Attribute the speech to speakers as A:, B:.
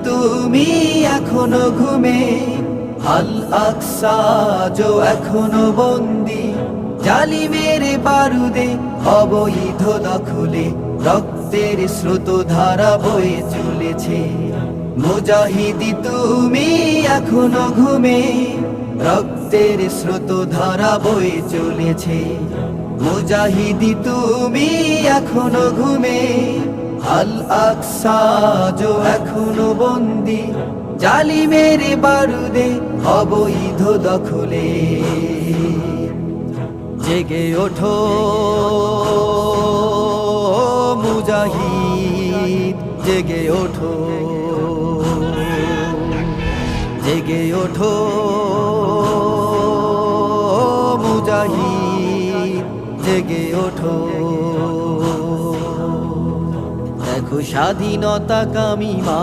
A: তুমি এখনো ঘুমে, আল আকসা जो এখনো বন্দি, জালিমের বারুদে অবৈধ দখলে রক্তের স্রোত ধারা বয়ে চলেছে। মুজাহিদি তুমি এখনো ঘুমে, রক্তের স্রোত ধারা বয়ে চলেছে। মুজাহিদি তুমি এখনো ঘুমে, আল আকসা जो এখনো বন্দি, জালিমের বারুদে অবৈধ দখলে। জেগে ওঠো মুজাহিদ, জেগে ওঠো, জেগে ওঠো মুজাহিদ, জেগে ওঠো। দেখো স্বাধীনতা কামী মা